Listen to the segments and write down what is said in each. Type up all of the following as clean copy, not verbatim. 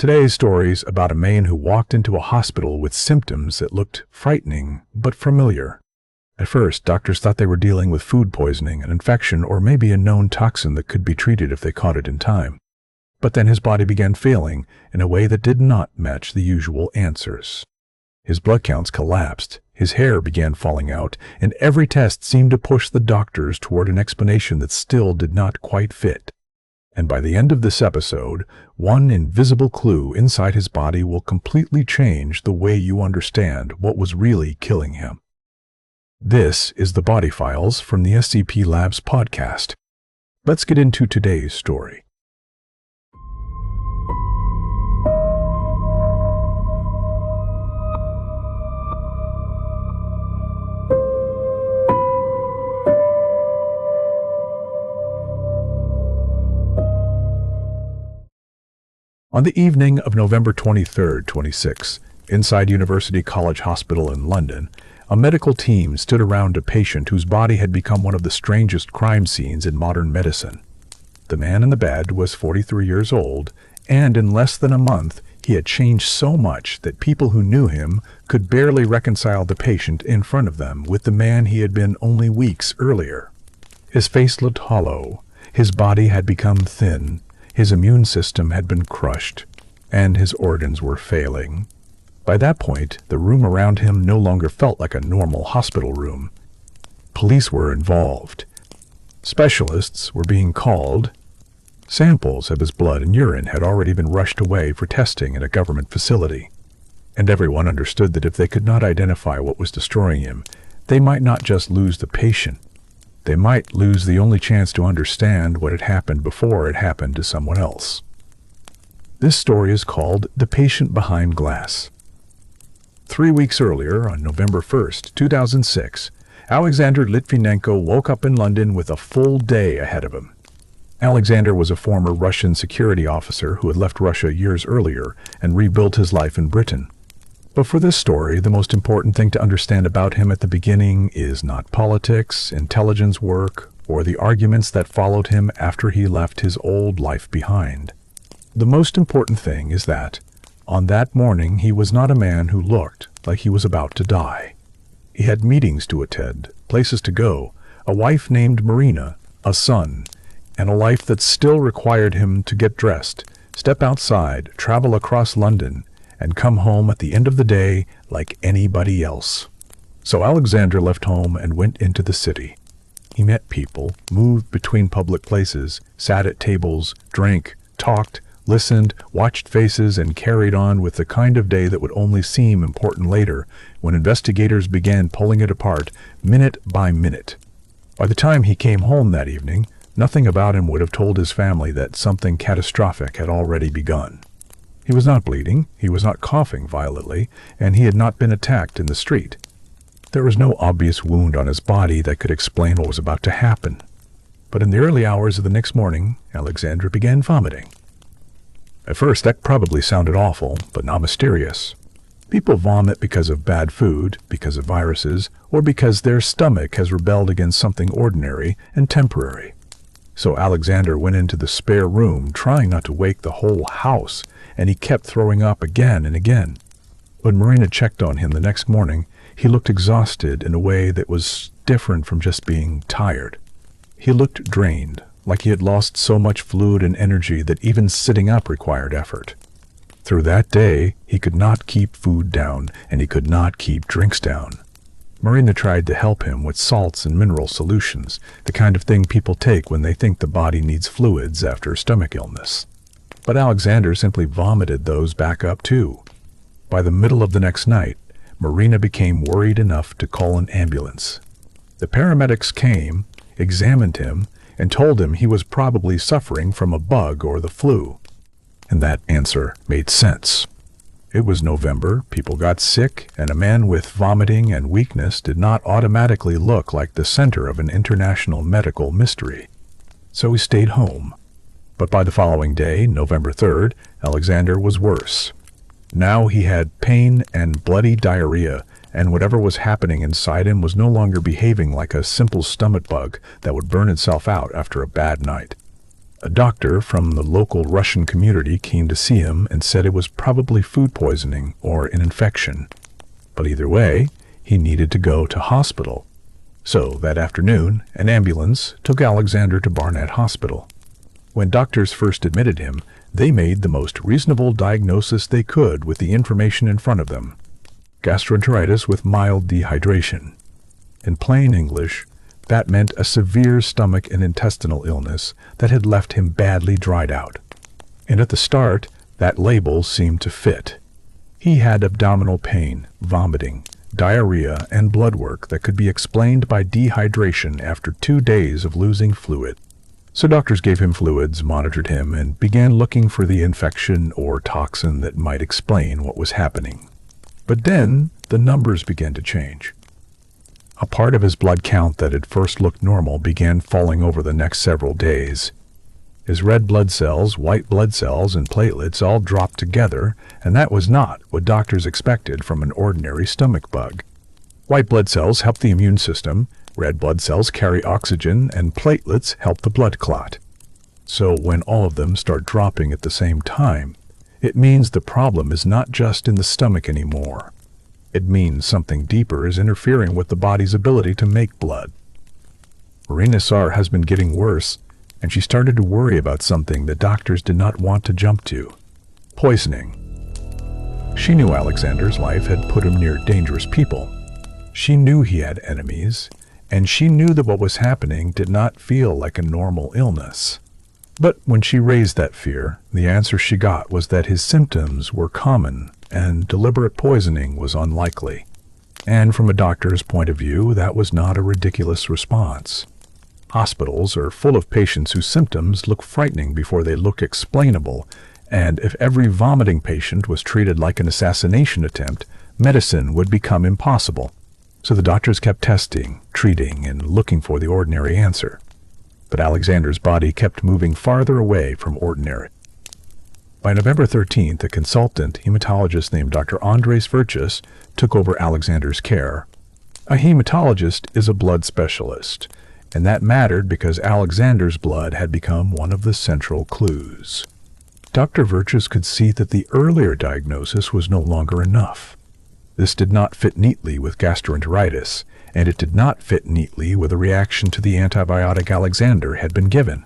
Today's story's about a man who walked into a hospital with symptoms that looked frightening but familiar. At first, doctors thought they were dealing with food poisoning, an infection, or maybe a known toxin that could be treated if they caught it in time. But then his body began failing in a way that did not match the usual answers. His blood counts collapsed, his hair began falling out, and every test seemed to push the doctors toward an explanation that still did not quite fit. And by the end of this episode, one invisible clue inside his body will completely change the way you understand what was really killing him. This is the Body Files from the SCP Labs podcast. Let's get into today's story. On the evening of November 23, 26, inside University College Hospital in London, a medical team stood around a patient whose body had become one of the strangest crime scenes in modern medicine. The man in the bed was 43 years old, and in less than a month, he had changed so much that people who knew him could barely reconcile the patient in front of them with the man he had been only weeks earlier. His face looked hollow, his body had become thin, his immune system had been crushed, and his organs were failing. By that point, the room around him no longer felt like a normal hospital room. Police were involved. Specialists were being called. Samples of his blood and urine had already been rushed away for testing in a government facility. And everyone understood that if they could not identify what was destroying him, they might not just lose the patient. They might lose the only chance to understand what had happened before it happened to someone else. This story is called The Patient Behind Glass. 3 weeks earlier, on November 1st, 2006, Alexander Litvinenko woke up in London with a full day ahead of him. Alexander was a former Russian security officer who had left Russia years earlier and rebuilt his life in Britain. But for this story, the most important thing to understand about him at the beginning is not politics, intelligence work, or the arguments that followed him after he left his old life behind. The most important thing is that, on that morning, he was not a man who looked like he was about to die. He had meetings to attend, places to go, a wife named Marina, a son, and a life that still required him to get dressed, step outside, travel across London, and come home at the end of the day like anybody else. So Alexander left home and went into the city. He met people, moved between public places, sat at tables, drank, talked, listened, watched faces, and carried on with the kind of day that would only seem important later when investigators began pulling it apart minute by minute. By the time he came home that evening, nothing about him would have told his family that something catastrophic had already begun. He was not bleeding, he was not coughing violently, and he had not been attacked in the street. There was no obvious wound on his body that could explain what was about to happen. But in the early hours of the next morning, Alexander began vomiting. At first, that probably sounded awful, but not mysterious. People vomit because of bad food, because of viruses, or because their stomach has rebelled against something ordinary and temporary. So Alexander went into the spare room, trying not to wake the whole house, and he kept throwing up again and again. When Marina checked on him the next morning, he looked exhausted in a way that was different from just being tired. He looked drained, like he had lost so much fluid and energy that even sitting up required effort. Through that day, he could not keep food down, and he could not keep drinks down. Marina tried to help him with salts and mineral solutions, the kind of thing people take when they think the body needs fluids after stomach illness. But Alexander simply vomited those back up too. By the middle of the next night, Marina became worried enough to call an ambulance. The paramedics came, examined him, and told him he was probably suffering from a bug or the flu. And that answer made sense. It was November, people got sick, and a man with vomiting and weakness did not automatically look like the center of an international medical mystery. So he stayed home. But by the following day, November 3rd, Alexander was worse. Now he had pain and bloody diarrhea, and whatever was happening inside him was no longer behaving like a simple stomach bug that would burn itself out after a bad night. A doctor from the local Russian community came to see him and said it was probably food poisoning or an infection. But either way, he needed to go to hospital. So that afternoon, an ambulance took Alexander to Barnett Hospital. When doctors first admitted him, they made the most reasonable diagnosis they could with the information in front of them: gastroenteritis with mild dehydration. In plain English, that meant a severe stomach and intestinal illness that had left him badly dried out. And at the start, that label seemed to fit. He had abdominal pain, vomiting, diarrhea, and blood work that could be explained by dehydration after 2 days of losing fluid. So doctors gave him fluids, monitored him, and began looking for the infection or toxin that might explain what was happening. But then the numbers began to change. A part of his blood count that at first looked normal began falling over the next several days. His red blood cells, white blood cells, and platelets all dropped together, and that was not what doctors expected from an ordinary stomach bug. White blood cells help the immune system, red blood cells carry oxygen, and platelets help the blood clot. So when all of them start dropping at the same time, it means the problem is not just in the stomach anymore. It means something deeper is interfering with the body's ability to make blood. Marina saw her husband getting worse, and she started to worry about something the doctors did not want to jump to: poisoning. She knew Alexander's life had put him near dangerous people. She knew he had enemies, and she knew that what was happening did not feel like a normal illness. But when she raised that fear, the answer she got was that his symptoms were common and deliberate poisoning was unlikely. And from a doctor's point of view, that was not a ridiculous response. Hospitals are full of patients whose symptoms look frightening before they look explainable, and if every vomiting patient was treated like an assassination attempt, medicine would become impossible. So the doctors kept testing, treating, and looking for the ordinary answer. But Alexander's body kept moving farther away from ordinary. By November 13th, a consultant hematologist named Dr. Andres Verchis took over Alexander's care. A hematologist is a blood specialist, and that mattered because Alexander's blood had become one of the central clues. Dr. Verchis could see that the earlier diagnosis was no longer enough. This did not fit neatly with gastroenteritis, and it did not fit neatly with a reaction to the antibiotic Alexander had been given.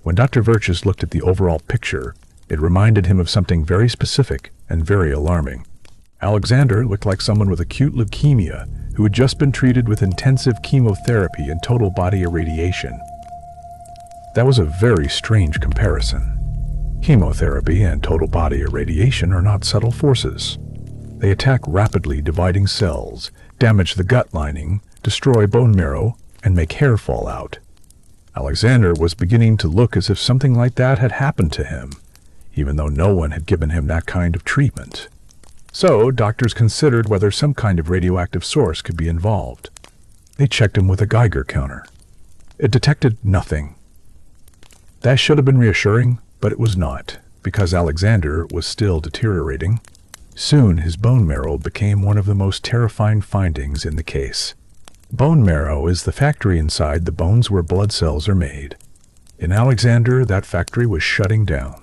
When Dr. Verchis looked at the overall picture, it reminded him of something very specific and very alarming. Alexander looked like someone with acute leukemia who had just been treated with intensive chemotherapy and total body irradiation. That was a very strange comparison. Chemotherapy and total body irradiation are not subtle forces. They attack rapidly dividing cells, damage the gut lining, destroy bone marrow, and make hair fall out. Alexander was beginning to look as if something like that had happened to him, even though no one had given him that kind of treatment. So doctors considered whether some kind of radioactive source could be involved. They checked him with a Geiger counter. It detected nothing. That should have been reassuring, but it was not, because Alexander was still deteriorating. Soon his bone marrow became one of the most terrifying findings in the case. Bone marrow is the factory inside the bones where blood cells are made. In Alexander, that factory was shutting down.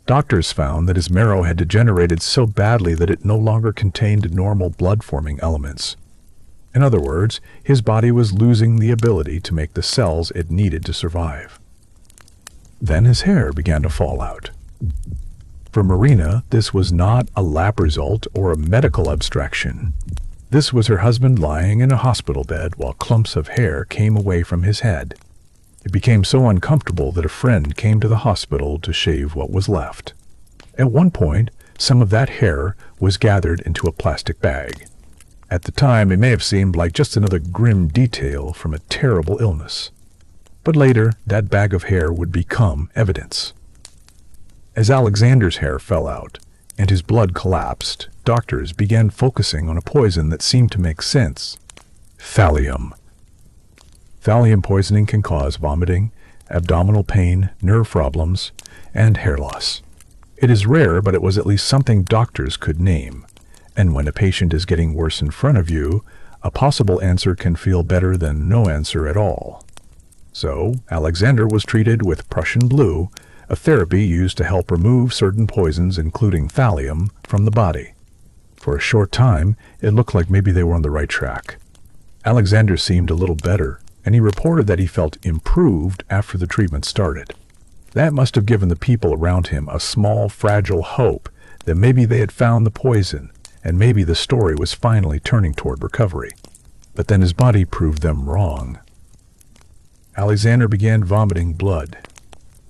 Doctors found that his marrow had degenerated so badly that it no longer contained normal blood-forming elements. In other words, his body was losing the ability to make the cells it needed to survive. Then his hair began to fall out. For Marina, this was not a lab result or a medical abstraction. This was her husband lying in a hospital bed while clumps of hair came away from his head. It became so uncomfortable that a friend came to the hospital to shave what was left. At one point, some of that hair was gathered into a plastic bag. At the time, it may have seemed like just another grim detail from a terrible illness. But later, that bag of hair would become evidence. As Alexander's hair fell out and his blood collapsed, doctors began focusing on a poison that seemed to make sense: thallium. Thallium poisoning can cause vomiting, abdominal pain, nerve problems, and hair loss. It is rare, but it was at least something doctors could name. And when a patient is getting worse in front of you, a possible answer can feel better than no answer at all. So, Alexander was treated with Prussian blue, a therapy used to help remove certain poisons, including thallium, from the body. For a short time, it looked like maybe they were on the right track. Alexander seemed a little better, and he reported that he felt improved after the treatment started. That must have given the people around him a small, fragile hope that maybe they had found the poison, and maybe the story was finally turning toward recovery. But then his body proved them wrong. Alexander began vomiting blood.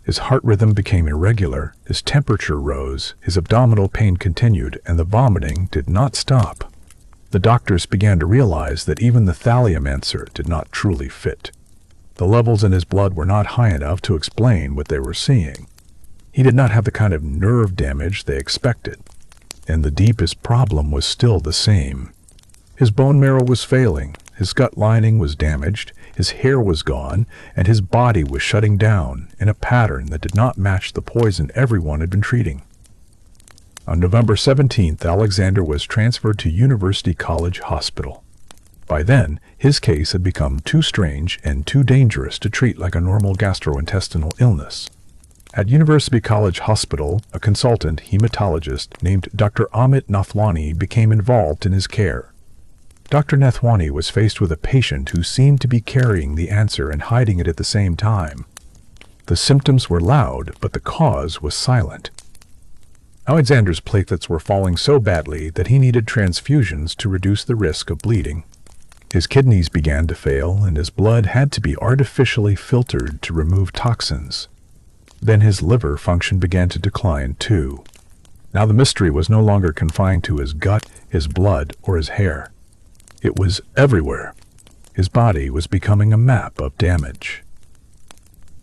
His heart rhythm became irregular, his temperature rose, his abdominal pain continued, and the vomiting did not stop. The doctors began to realize that even the thallium answer did not truly fit. The levels in his blood were not high enough to explain what they were seeing. He did not have the kind of nerve damage they expected. And the deepest problem was still the same. His bone marrow was failing, his gut lining was damaged, his hair was gone, and his body was shutting down in a pattern that did not match the poison everyone had been treating. On November 17th, Alexander was transferred to University College Hospital. By then, his case had become too strange and too dangerous to treat like a normal gastrointestinal illness. At University College Hospital, a consultant hematologist named Dr. Amit Nathwani became involved in his care. Dr. Nathwani was faced with a patient who seemed to be carrying the answer and hiding it at the same time. The symptoms were loud, but the cause was silent. Alexander's platelets were falling so badly that he needed transfusions to reduce the risk of bleeding. His kidneys began to fail, and his blood had to be artificially filtered to remove toxins. Then his liver function began to decline too. Now the mystery was no longer confined to his gut, his blood, or his hair. It was everywhere. His body was becoming a map of damage.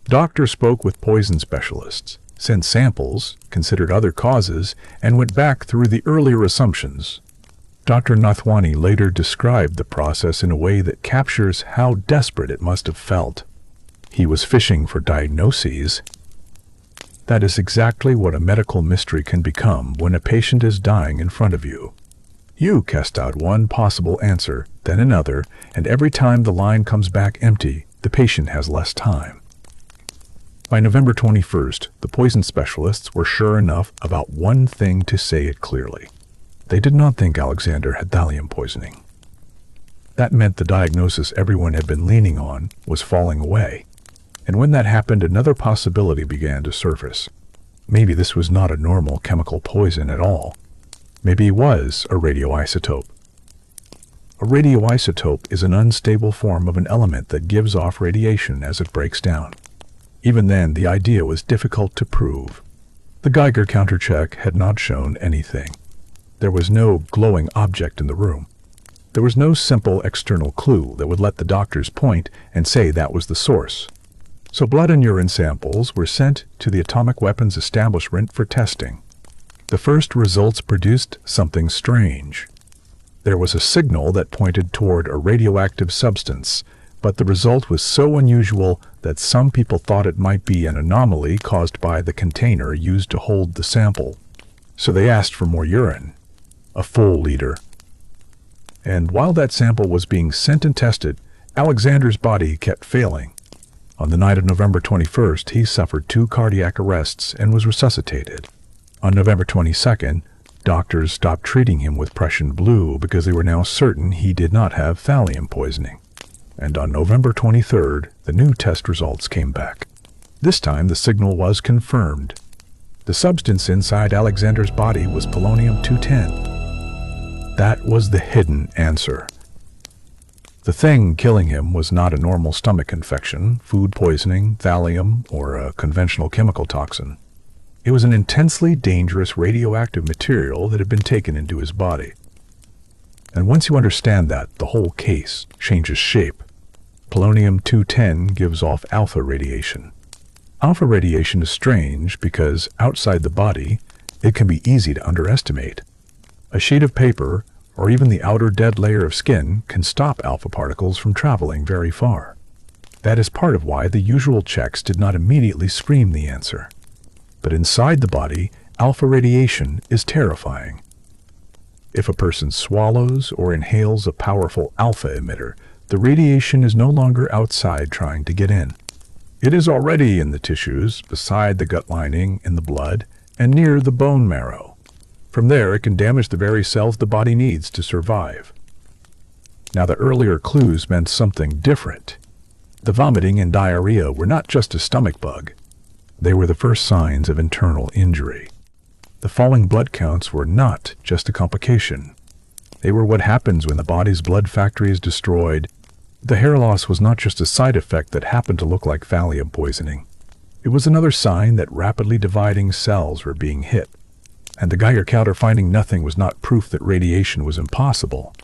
Doctors spoke with poison specialists, sent samples, considered other causes, and went back through the earlier assumptions. Dr. Nathwani later described the process in a way that captures how desperate it must have felt. He was fishing for diagnoses. That is exactly what a medical mystery can become when a patient is dying in front of you. You cast out one possible answer, then another, and every time the line comes back empty, the patient has less time. By November 21st, the poison specialists were sure enough about one thing to say it clearly. They did not think Alexander had thallium poisoning. That meant the diagnosis everyone had been leaning on was falling away. And when that happened, another possibility began to surface. Maybe this was not a normal chemical poison at all. Maybe it was a radioisotope. A radioisotope is an unstable form of an element that gives off radiation as it breaks down. Even then, the idea was difficult to prove. The Geiger countercheck had not shown anything. There was no glowing object in the room. There was no simple external clue that would let the doctors point and say that was the source. So blood and urine samples were sent to the Atomic Weapons Establishment for testing. The first results produced something strange. There was a signal that pointed toward a radioactive substance, but the result was so unusual that some people thought it might be an anomaly caused by the container used to hold the sample. So they asked for more urine, a full liter. And while that sample was being sent and tested, Alexander's body kept failing. On the night of November 21st, he suffered 2 cardiac arrests and was resuscitated. On November 22nd, doctors stopped treating him with Prussian blue because they were now certain he did not have thallium poisoning. And on November 23rd, the new test results came back. This time, the signal was confirmed. The substance inside Alexander's body was polonium-210. That was the hidden answer. The thing killing him was not a normal stomach infection, food poisoning, thallium, or a conventional chemical toxin. It was an intensely dangerous radioactive material that had been taken into his body. And once you understand that, the whole case changes shape. Polonium-210 gives off alpha radiation. Alpha radiation is strange because outside the body, it can be easy to underestimate. A sheet of paper, or even the outer dead layer of skin, can stop alpha particles from traveling very far. That is part of why the usual checks did not immediately scream the answer. But inside the body, alpha radiation is terrifying. If a person swallows or inhales a powerful alpha emitter, the radiation is no longer outside trying to get in. It is already in the tissues, beside the gut lining, in the blood, and near the bone marrow. From there, it can damage the very cells the body needs to survive. Now, the earlier clues meant something different. The vomiting and diarrhea were not just a stomach bug. They were the first signs of internal injury. The falling blood counts were not just a complication. They were what happens when the body's blood factory is destroyed. The hair loss was not just a side effect that happened to look like thallium poisoning. It was another sign that rapidly dividing cells were being hit. And the Geiger counter finding nothing was not proof that radiation was impossible.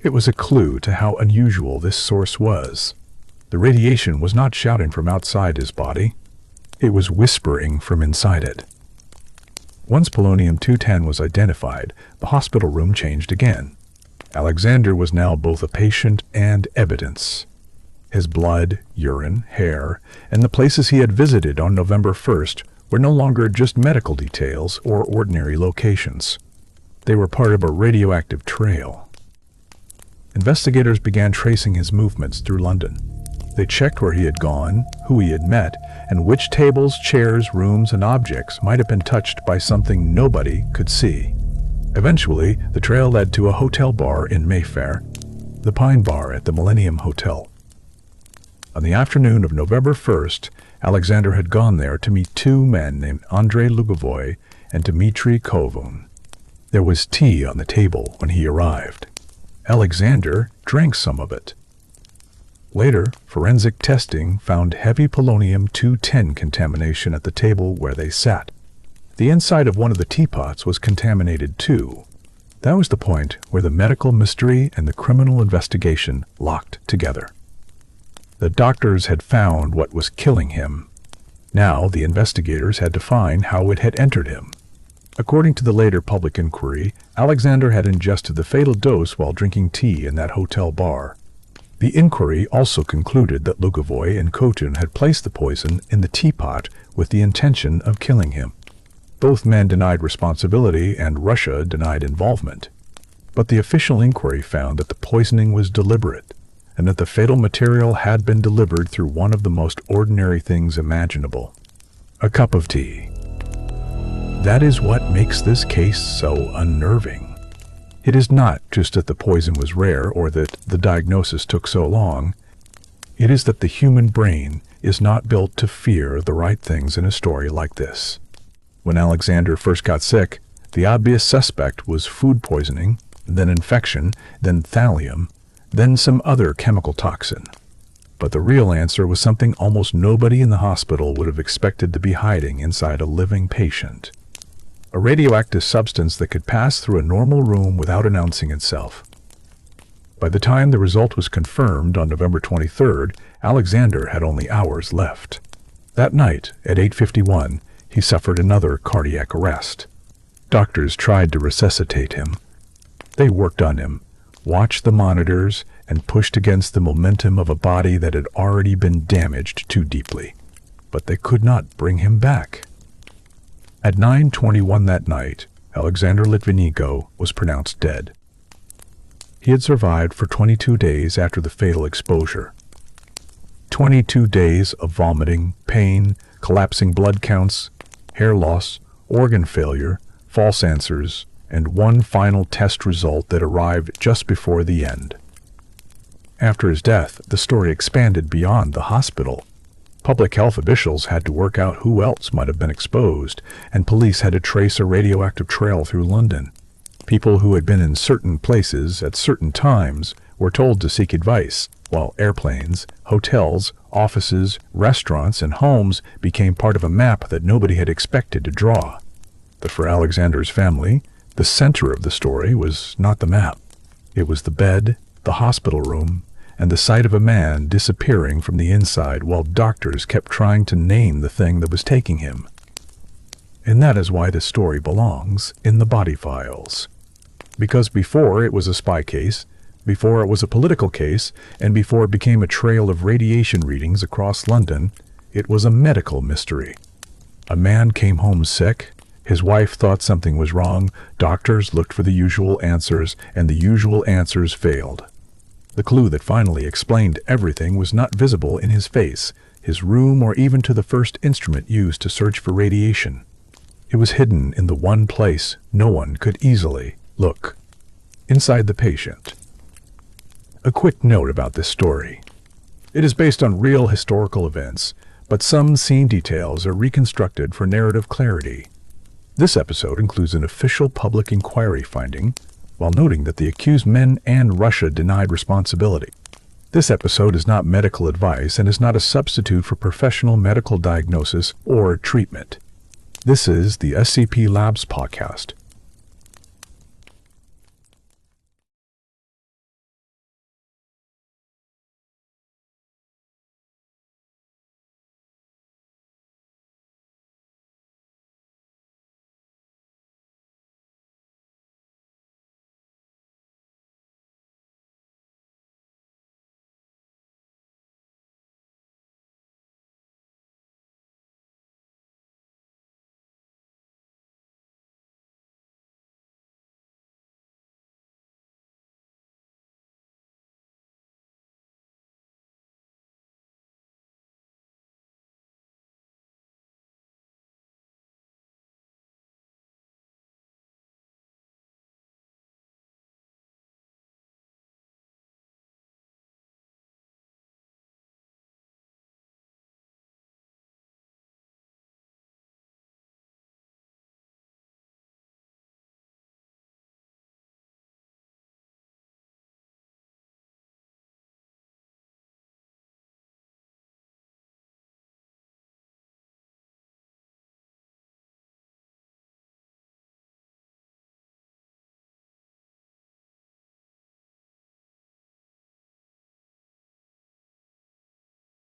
It was a clue to how unusual this source was. The radiation was not shouting from outside his body. It was whispering from inside it. Once polonium-210 was identified, the hospital room changed again. Alexander was now both a patient and evidence. His blood, urine, hair, and the places he had visited on November 1st were no longer just medical details or ordinary locations. They were part of a radioactive trail. Investigators began tracing his movements through London. They checked where he had gone, who he had met, and which tables, chairs, rooms, and objects might have been touched by something nobody could see. Eventually, the trail led to a hotel bar in Mayfair, the Pine Bar at the Millennium Hotel. On the afternoon of November 1st, Alexander had gone there to meet two men named Andrei Lugovoy and Dmitry Kovun. There was tea on the table when he arrived. Alexander drank some of it. Later, forensic testing found heavy polonium-210 contamination at the table where they sat. The inside of one of the teapots was contaminated too. That was the point where the medical mystery and the criminal investigation locked together. The doctors had found what was killing him. Now the investigators had to find how it had entered him. According to the later public inquiry, Alexander had ingested the fatal dose while drinking tea in that hotel bar. The inquiry also concluded that Lugovoy and Kovun had placed the poison in the teapot with the intention of killing him. Both men denied responsibility and Russia denied involvement. But the official inquiry found that the poisoning was deliberate and that the fatal material had been delivered through one of the most ordinary things imaginable: a cup of tea. That is what makes this case so unnerving. It is not just that the poison was rare or that the diagnosis took so long. It is that the human brain is not built to fear the right things in a story like this. When Alexander first got sick, the obvious suspect was food poisoning, then infection, then thallium, then some other chemical toxin. But the real answer was something almost nobody in the hospital would have expected to be hiding inside a living patient. A radioactive substance that could pass through a normal room without announcing itself. By the time the result was confirmed on November 23rd, Alexander had only hours left. That night, at 8:51, he suffered another cardiac arrest. Doctors tried to resuscitate him. They worked on him, watched the monitors, and pushed against the momentum of a body that had already been damaged too deeply. But they could not bring him back. At 9:21 that night, Alexander Litvinenko was pronounced dead. He had survived for 22 days after the fatal exposure. 22 days of vomiting, pain, collapsing blood counts, hair loss, organ failure, false answers, and one final test result that arrived just before the end. After his death, the story expanded beyond the hospital. Public health officials had to work out who else might have been exposed, and police had to trace a radioactive trail through London. People who had been in certain places at certain times were told to seek advice, while airplanes, hotels, offices, restaurants, and homes became part of a map that nobody had expected to draw. But for Alexander's family, the center of the story was not the map. It was the bed, the hospital room, and the sight of a man disappearing from the inside while doctors kept trying to name the thing that was taking him. And that is why the story belongs in the body files. Because before it was a spy case, before it was a political case, and before it became a trail of radiation readings across London, it was a medical mystery. A man came home sick. His wife thought something was wrong. Doctors looked for the usual answers, and the usual answers failed. The clue that finally explained everything was not visible in his face. his room, or even to the first instrument used to search for radiation. It was hidden in the one place no one could easily look: inside the patient. A quick note about this story. It is based on real historical events, but some scene details are reconstructed for narrative clarity. This episode includes an official public inquiry finding, while noting that the accused men and Russia denied responsibility. This episode is not medical advice and is not a substitute for professional medical diagnosis or treatment. This is the SCP Labs podcast,